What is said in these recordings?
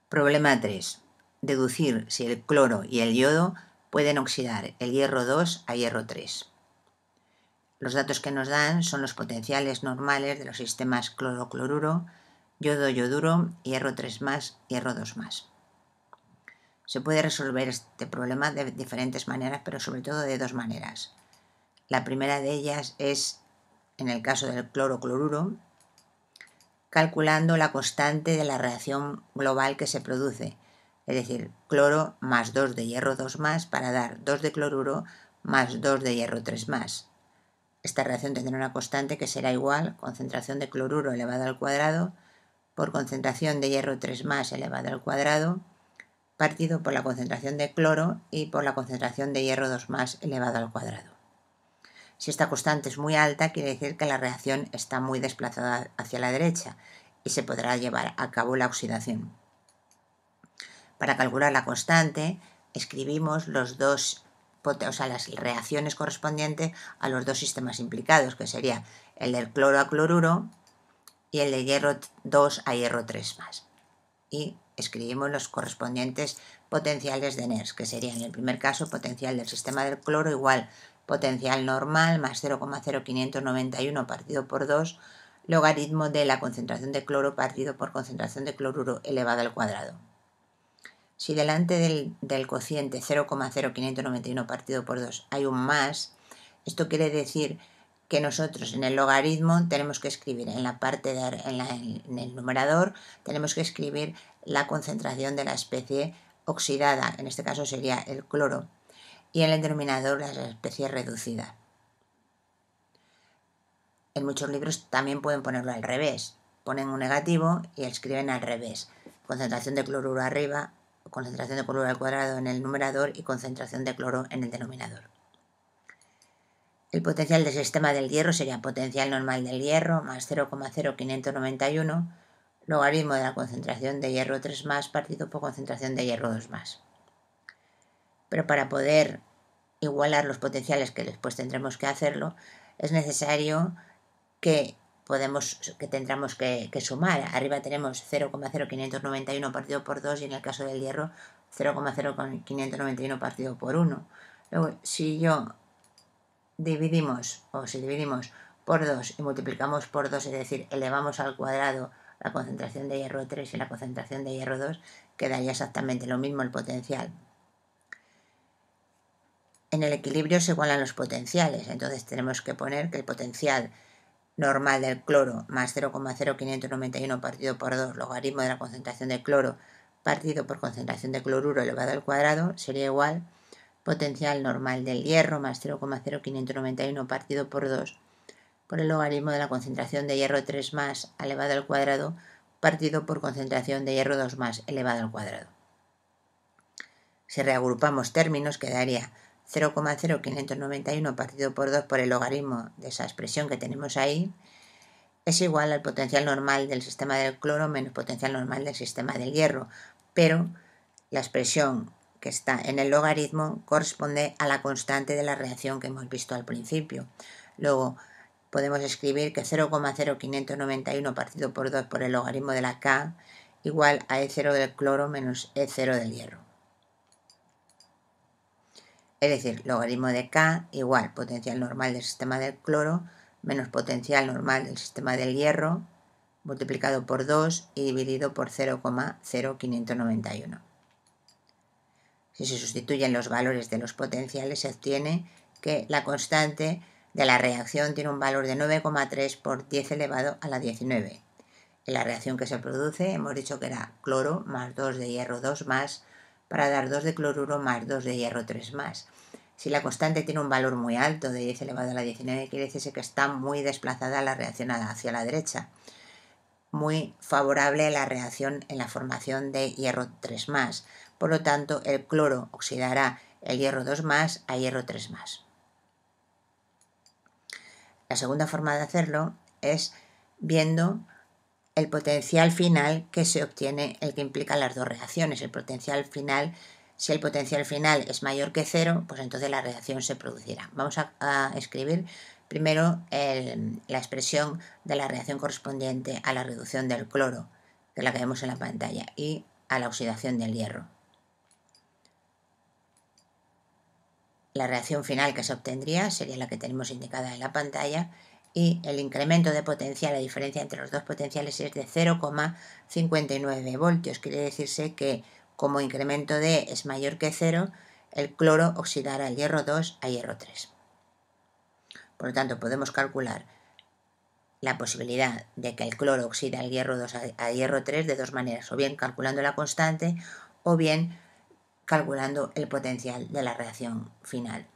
Problema 3. Deducir si el cloro y el yodo pueden oxidar el hierro 2 a hierro 3. Los datos que nos dan son los potenciales normales de los sistemas cloro-cloruro, yodo-yoduro, hierro 3+, hierro 2+. Se puede resolver este problema de diferentes maneras, pero sobre todo de dos maneras. La primera de ellas es, en el caso del cloro-cloruro, calculando la constante de la reacción global que se produce, es decir, cloro más 2 de hierro 2+, para dar 2 de cloruro más 2 de hierro 3+. Esta reacción tendrá una constante que será igual concentración de cloruro elevado al cuadrado por concentración de hierro 3+ elevado al cuadrado partido por la concentración de cloro y por la concentración de hierro 2+ elevado al cuadrado. Si esta constante es muy alta, quiere decir que la reacción está muy desplazada hacia la derecha y se podrá llevar a cabo la oxidación. Para calcular la constante, escribimos las reacciones correspondientes a los dos sistemas implicados, que sería el del cloro a cloruro y el de hierro 2 a hierro 3+. Y escribimos los correspondientes potenciales de Nernst, que serían en el primer caso potencial del sistema del cloro igual potencial normal más 0,0591 partido por 2 logaritmo de la concentración de cloro partido por concentración de cloruro elevado al cuadrado. Si delante del cociente 0,0591 partido por 2 hay un más, esto quiere decir que nosotros en el logaritmo tenemos que escribir en la parte en el numerador, tenemos que escribir la concentración de la especie oxidada, en este caso sería el cloro, y en el denominador la especie reducida. En muchos libros también pueden ponerlo al revés, ponen un negativo y escriben al revés, concentración de cloruro arriba, concentración de cloruro al cuadrado en el numerador y concentración de cloro en el denominador. El potencial del sistema del hierro sería potencial normal del hierro más 0,0591 logaritmo de la concentración de hierro 3+ partido por concentración de hierro 2+. Pero para poder igualar los potenciales, que después tendremos que hacerlo, es necesario que tendremos que sumar. Arriba tenemos 0,0591 partido por 2 y en el caso del hierro 0,0591 partido por 1. Luego, si dividimos por 2 y multiplicamos por 2, es decir, elevamos al cuadrado la concentración de hierro 3 y la concentración de hierro 2, quedaría exactamente lo mismo el potencial. En el equilibrio se igualan los potenciales, entonces tenemos que poner que el potencial normal del cloro más 0,0591 partido por 2 logaritmo de la concentración de cloro partido por concentración de cloruro elevado al cuadrado sería igual potencial normal del hierro más 0,0591 partido por 2 por el logaritmo de la concentración de hierro 3+ elevado al cuadrado partido por concentración de hierro 2+ elevado al cuadrado. Si reagrupamos términos quedaría 0,0591 partido por 2 por el logaritmo de esa expresión que tenemos ahí es igual al potencial normal del sistema del cloro menos potencial normal del sistema del hierro, pero la expresión que está en el logaritmo corresponde a la constante de la reacción que hemos visto al principio. Luego podemos escribir que 0,0591 partido por 2 por el logaritmo de la K igual a E0 del cloro menos E0 del hierro. Es decir, logaritmo de K igual potencial normal del sistema del cloro menos potencial normal del sistema del hierro multiplicado por 2 y dividido por 0,0591. Si se sustituyen los valores de los potenciales, se obtiene que la constante de la reacción tiene un valor de 9,3 por 10 elevado a la 19. En la reacción que se produce hemos dicho que era cloro más 2 de hierro 2+ para dar 2 de cloruro más 2 de hierro 3+. Si la constante tiene un valor muy alto de 10 elevado a la 19, quiere decirse que está muy desplazada la reacción hacia la derecha, muy favorable a la reacción en la formación de hierro 3+. Por lo tanto, el cloro oxidará el hierro 2+ a hierro 3+. La segunda forma de hacerlo es viendo el potencial final que se obtiene, el que implica las dos reacciones. El potencial final, si el potencial final es mayor que 0, pues entonces la reacción se producirá. Vamos a escribir primero la expresión de la reacción correspondiente a la reducción del cloro, que es la que vemos en la pantalla, y a la oxidación del hierro. La reacción final que se obtendría sería la que tenemos indicada en la pantalla y el incremento de potencial, la diferencia entre los dos potenciales es de 0,59 voltios. Quiere decirse que como incremento D es mayor que 0, el cloro oxidará el hierro 2 a hierro 3. Por lo tanto, podemos calcular la posibilidad de que el cloro oxida el hierro 2 a hierro 3 de dos maneras, o bien calculando la constante o bien calculando el potencial de la reacción final.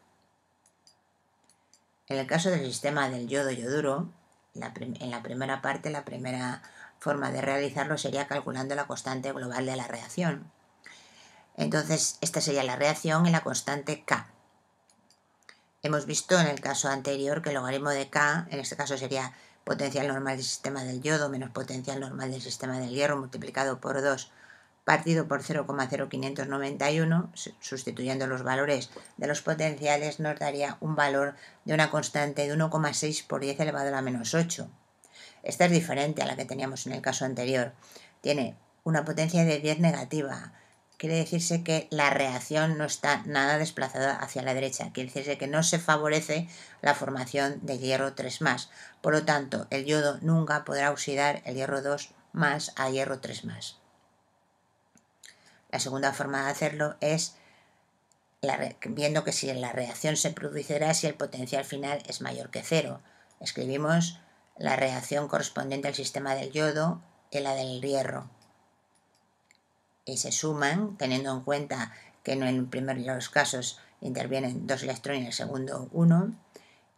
En el caso del sistema del yodo-yoduro, en la primera parte, la primera forma de realizarlo sería calculando la constante global de la reacción. Entonces, esta sería la reacción en la constante K. Hemos visto en el caso anterior que el logaritmo de K, en este caso sería potencial normal del sistema del yodo menos potencial normal del sistema del hierro multiplicado por 2 partido por 0,0591, sustituyendo los valores de los potenciales, nos daría un valor de una constante de 1,6 por 10 elevado a la menos 8. Esta es diferente a la que teníamos en el caso anterior. Tiene una potencia de 10 negativa. Quiere decirse que la reacción no está nada desplazada hacia la derecha. Quiere decirse que no se favorece la formación de hierro 3+. Por lo tanto, el yodo nunca podrá oxidar el hierro 2+ a hierro 3+. La segunda forma de hacerlo es viendo que si la reacción se produciera si el potencial final es mayor que 0. Escribimos la reacción correspondiente al sistema del yodo y la del hierro. Y se suman, teniendo en cuenta que en el primero de los casos intervienen 2 electrones y en el segundo 1,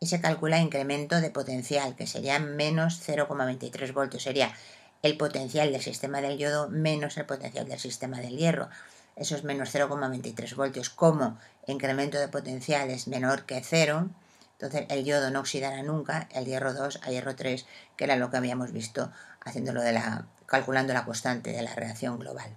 y se calcula incremento de potencial, que sería menos 0,23 voltios. Sería el potencial del sistema del yodo menos el potencial del sistema del hierro. Eso es menos 0,23 voltios. Como incremento de potencial es menor que 0, entonces el yodo no oxidará nunca el hierro 2 a hierro 3, que era lo que habíamos visto haciéndolo calculando la constante de la reacción global.